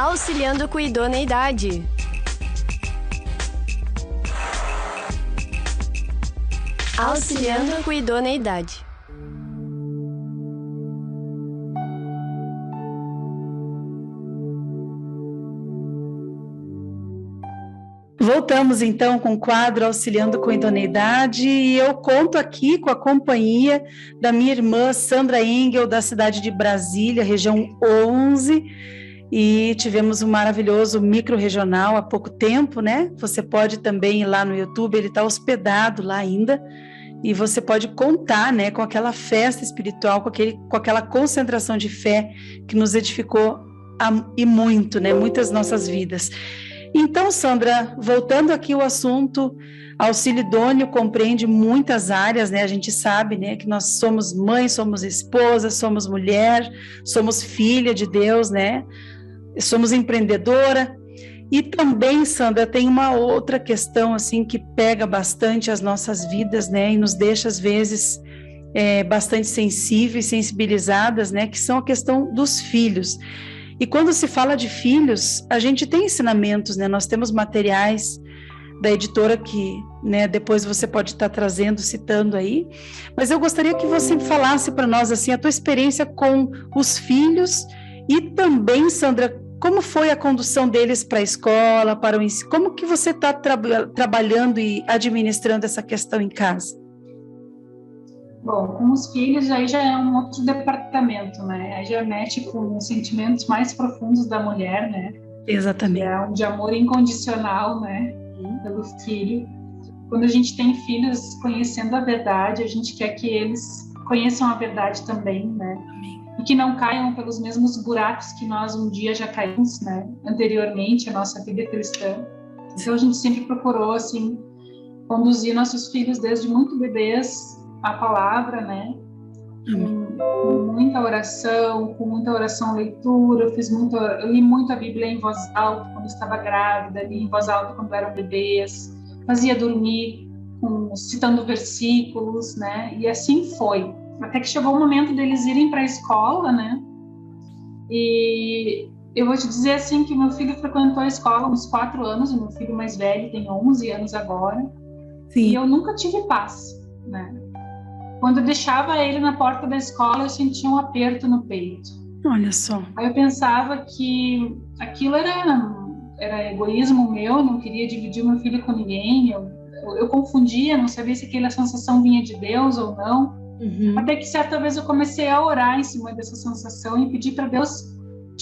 Auxiliando com Idoneidade. Auxiliando com Idoneidade. Voltamos então com o quadro Auxiliando com Idoneidade, e eu conto aqui com a companhia da minha irmã Sandra Engel, da cidade de Brasília, região 11, e tivemos um maravilhoso micro-regional há pouco tempo, né? Você pode também ir lá no YouTube, ele está hospedado lá ainda, e você pode contar, né, com aquela festa espiritual, com aquela concentração de fé que nos edificou e muito, né? Muitas nossas vidas. Então, Sandra, voltando aqui ao assunto, auxílio idôneo compreende muitas áreas, né? A gente sabe, né, que nós somos mãe, somos esposa, somos mulher, somos filha de Deus, né? Somos empreendedora. E também, Sandra, tem uma outra questão, assim, que pega bastante as nossas vidas, né? E nos deixa, às vezes, bastante sensíveis, sensibilizadas, né? Que são a questão dos filhos. E quando se fala de filhos, a gente tem ensinamentos, né? Nós temos materiais da editora que, né, depois você pode estar trazendo, citando aí. Mas eu gostaria que você falasse para nós, assim, a tua experiência com os filhos e também, Sandra, como foi a condução deles para a escola, para o ensino? Como que você está trabalhando e administrando essa questão em casa? Bom, com os filhos aí já é um outro departamento, né? Aí já mexe com os sentimentos mais profundos da mulher, né? Exatamente. Que é um de amor incondicional, né? Pelo filho. Quando a gente tem filhos conhecendo a verdade, a gente quer que eles conheçam a verdade também, né? E que não caiam pelos mesmos buracos que nós um dia já caímos, né? Anteriormente, a nossa vida cristã. Então a gente sempre procurou, assim, conduzir nossos filhos desde muito bebês a palavra, né? Com muita oração, leitura. Eu li muito a Bíblia em voz alta quando estava grávida, li em voz alta quando eram bebês, fazia dormir citando versículos, né? E assim foi, até que chegou o momento deles irem para a escola, né? E eu vou te dizer assim que meu filho frequentou a escola uns 4 anos, o meu filho mais velho tem 11 anos agora. Sim. E eu nunca tive paz, né? Quando eu deixava ele na porta da escola, eu sentia um aperto no peito. Olha só. Aí eu pensava que aquilo era egoísmo meu, não queria dividir meu filho com ninguém. Eu confundia, não sabia se aquela sensação vinha de Deus ou não. Até que certa vez eu comecei a orar em cima dessa sensação e pedir para Deus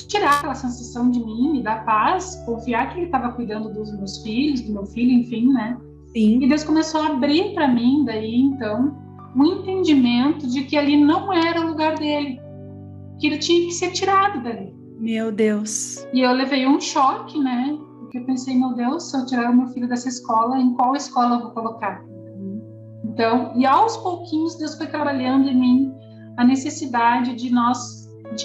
tirar aquela sensação de mim, me dar paz, confiar que Ele estava cuidando dos meus filhos, do meu filho, enfim, né? Sim. E Deus começou a abrir para mim, daí então, um entendimento de que ali não era o lugar dele, que ele tinha que ser tirado dali. Meu Deus. E eu levei um choque, né? Porque eu pensei, meu Deus, se eu tirar o meu filho dessa escola, em qual escola eu vou colocar? Então, e aos pouquinhos Deus foi trabalhando em mim a necessidade de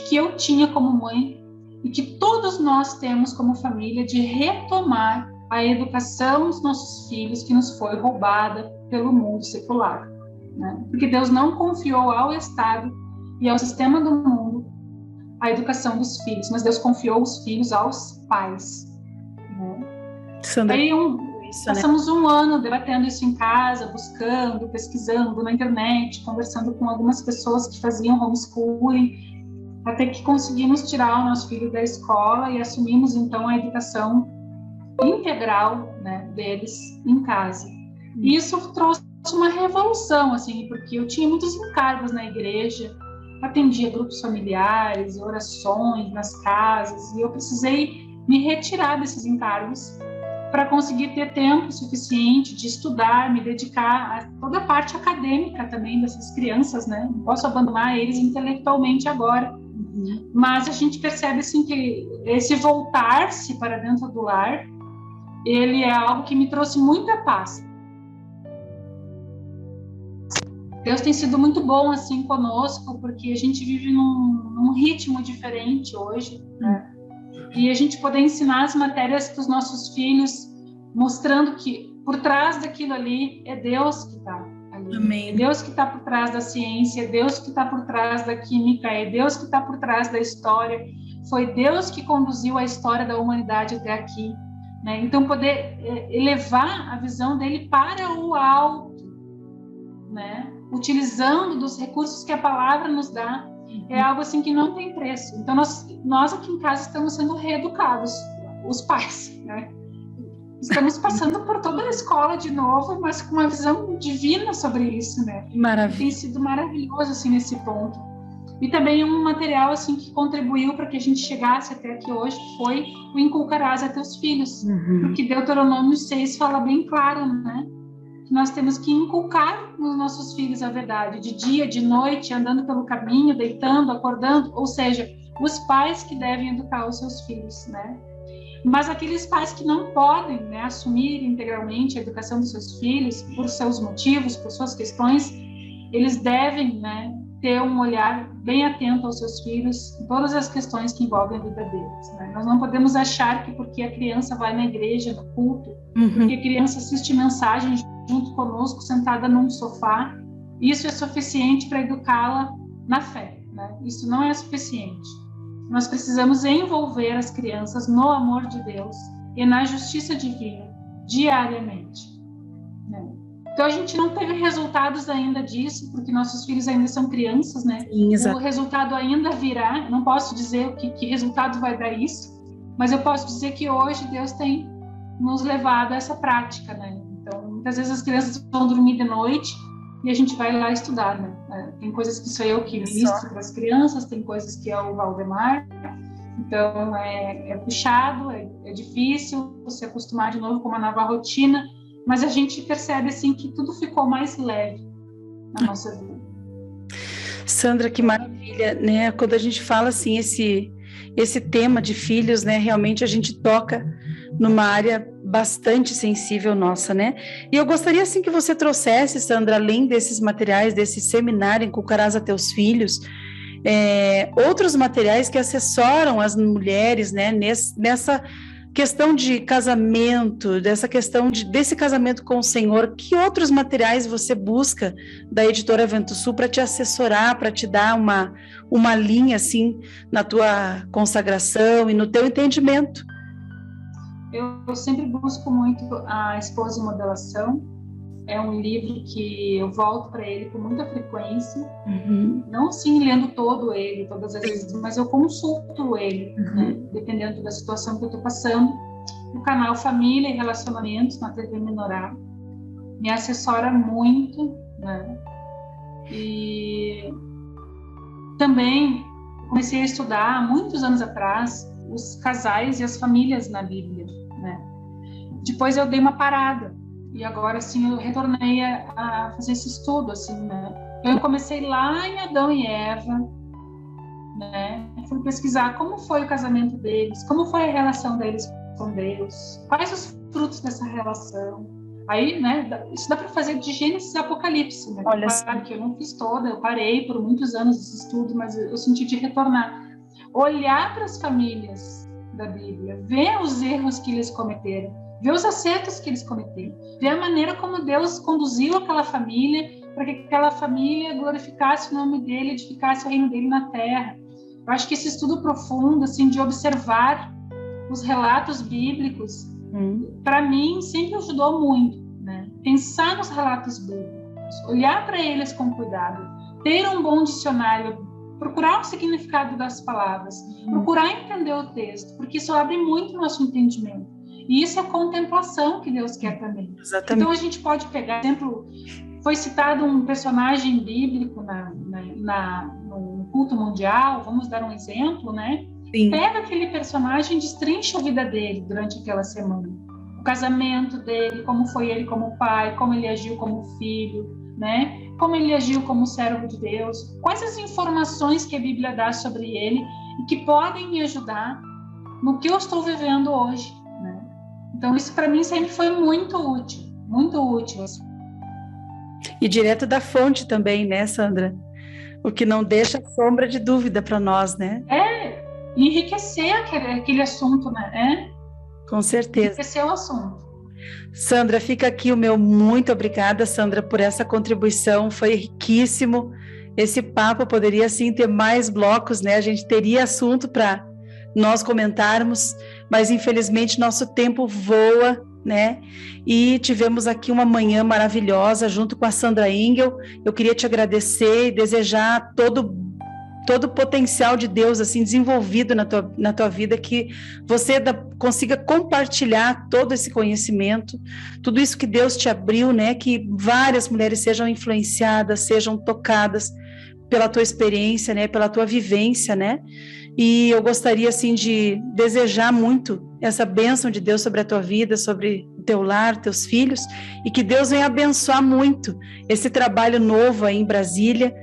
que eu tinha como mãe e que todos nós temos como família de retomar a educação dos nossos filhos que nos foi roubada pelo mundo secular. Né? Porque Deus não confiou ao Estado e ao sistema do mundo a educação dos filhos, mas Deus confiou os filhos aos pais. Né? Sandra, aí passamos um ano debatendo isso em casa, buscando, pesquisando na internet, conversando com algumas pessoas que faziam homeschooling, até que conseguimos tirar o nosso filho da escola e assumimos então a educação integral, né, deles em casa. E isso trouxe uma revolução, assim, porque eu tinha muitos encargos na igreja, atendia grupos familiares, orações nas casas, e eu precisei me retirar desses encargos para conseguir ter tempo suficiente de estudar, me dedicar a toda a parte acadêmica também dessas crianças, né? Não posso abandonar eles intelectualmente agora. Mas a gente percebe, assim, que esse voltar-se para dentro do lar, ele é algo que me trouxe muita paz. Deus tem sido muito bom assim conosco, porque a gente vive num ritmo diferente hoje, né? E a gente poder ensinar as matérias para os nossos filhos, mostrando que por trás daquilo ali é Deus que está ali. Amém. É Deus que está por trás da ciência, é Deus que está por trás da química, é Deus que está por trás da história. foi Deus que conduziu a história da humanidade até aqui, né? Então, poder elevar a visão dele para o alto, né? Utilizando dos recursos que a palavra nos dá, é algo assim que não tem preço. Então, nós aqui em casa estamos sendo reeducados, os pais, né? Estamos passando por toda a escola de novo, mas com uma visão divina sobre isso, né? Maravilha. Tem sido maravilhoso, assim, nesse ponto. E também um material, assim, que contribuiu para que a gente chegasse até aqui hoje foi o inculcarás a teus filhos. Porque Deuteronômio 6 fala bem claro, né? Que nós temos que inculcar nos nossos filhos a verdade, de dia, de noite, andando pelo caminho, deitando, acordando, ou seja, os pais que devem educar os seus filhos, né? Mas aqueles pais que não podem, né, assumir integralmente a educação dos seus filhos, por seus motivos, por suas questões, eles devem, né, ter um olhar bem atento aos seus filhos, em todas as questões que envolvem a vida deles, né? Nós não podemos achar que porque a criança vai na igreja, no culto, porque a criança assiste mensagem junto conosco, sentada num sofá, isso é suficiente para educá-la na fé, né? Isso não é suficiente. Nós precisamos envolver as crianças no amor de Deus e na justiça divina, diariamente, né? Então, a gente não teve resultados ainda disso, porque nossos filhos ainda são crianças, né? Sim, o resultado ainda virá. Não posso dizer que resultado vai dar isso, mas eu posso dizer que hoje Deus tem nos levado a essa prática, né? Então, muitas vezes as crianças vão dormir de noite e a gente vai lá estudar, né? Tem coisas que sou eu que ministro para as crianças, tem coisas que é o Valdemar. Então, é puxado, é difícil se acostumar de novo com uma nova rotina, mas a gente percebe, assim, que tudo ficou mais leve na nossa vida. Sandra, que maravilha, né? Quando a gente fala, assim, esse tema de filhos, né? Realmente a gente toca numa área bastante sensível nossa, né? E eu gostaria, assim, que você trouxesse, Sandra, além desses materiais, desse seminário Inculcarás a Teus Filhos, outros materiais que assessoram as mulheres, né? Nessa questão de casamento, desse casamento com o Senhor. Que outros materiais você busca da editora Vento Sul para te assessorar, para te dar uma linha, assim, na tua consagração e no teu entendimento? Eu sempre busco muito a Esposa em Modelação. É um livro que eu volto para ele com muita frequência. Não assim lendo todo ele, todas as vezes, mas eu consulto ele, né, dependendo da situação que eu estou passando. O canal Família e Relacionamentos na TV Menorá me assessora muito, né? E também comecei a estudar, há muitos anos atrás, os casais e as famílias na Bíblia, né? Depois eu dei uma parada e agora, assim, eu retornei a fazer esse estudo, assim, né? Eu comecei lá em Adão e Eva, né? Fui pesquisar como foi o casamento deles, como foi a relação deles com Deus, quais os frutos dessa relação. Aí, né, isso dá para fazer de Gênesis a Apocalipse, né? Olha, claro que eu não fiz toda, eu parei por muitos anos esse estudo, mas eu senti de retornar. Olhar para as famílias da Bíblia, ver os erros que eles cometeram, ver os acertos que eles cometeram, ver a maneira como Deus conduziu aquela família para que aquela família glorificasse o nome dele, edificasse o reino dele na terra. Eu acho que esse estudo profundo, assim, de observar os relatos bíblicos, para mim, sempre ajudou muito, né? Pensar nos relatos bíblicos, olhar para eles com cuidado, ter um bom dicionário, procurar o significado das palavras, procurar entender o texto, porque isso abre muito o nosso entendimento. E isso é a contemplação que Deus quer também. Exatamente. Então, a gente pode pegar, por exemplo, foi citado um personagem bíblico no culto mundial, vamos dar um exemplo, né? Sim. Pega aquele personagem e destrincha a vida dele durante aquela semana. O casamento dele, como foi ele como pai, como ele agiu como filho, né? Como ele agiu como servo de Deus. Quais as informações que a Bíblia dá sobre ele e que podem me ajudar no que eu estou vivendo hoje, né? Então, isso para mim sempre foi muito útil, muito útil. Assim. E direto da fonte também, né, Sandra? O que não deixa sombra de dúvida para nós, né? Enriquecer aquele assunto, né? Com certeza. Enriquecer o assunto. Sandra, fica aqui o meu muito obrigada, Sandra, por essa contribuição, foi riquíssimo. Esse papo poderia, sim, ter mais blocos, né? A gente teria assunto para nós comentarmos, mas infelizmente nosso tempo voa, né? E tivemos aqui uma manhã maravilhosa junto com a Sandra Engel. Eu queria te agradecer e desejar todo o potencial de Deus assim desenvolvido na tua vida, que você consiga compartilhar todo esse conhecimento, tudo isso que Deus te abriu, né? Que várias mulheres sejam influenciadas, sejam tocadas pela tua experiência, né? Pela tua vivência, né? E eu gostaria assim de desejar muito essa bênção de Deus sobre a tua vida, sobre o teu lar, teus filhos, e que Deus venha abençoar muito esse trabalho novo aí em Brasília,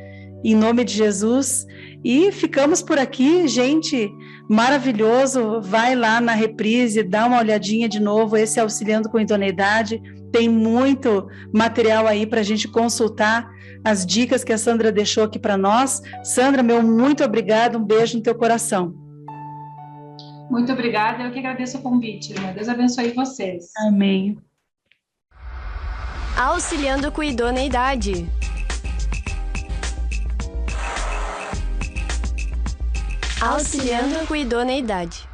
em nome de Jesus. E ficamos por aqui, gente, maravilhoso. Vai lá na reprise, dá uma olhadinha de novo, esse Auxiliando com Idoneidade, tem muito material aí para a gente consultar, as dicas que a Sandra deixou aqui para nós. Sandra, meu muito obrigada, um beijo no teu coração. Muito obrigada, eu que agradeço o convite, irmã. Deus abençoe vocês. Amém. Auxiliando com Idoneidade. Auxiliando com Idoneidade.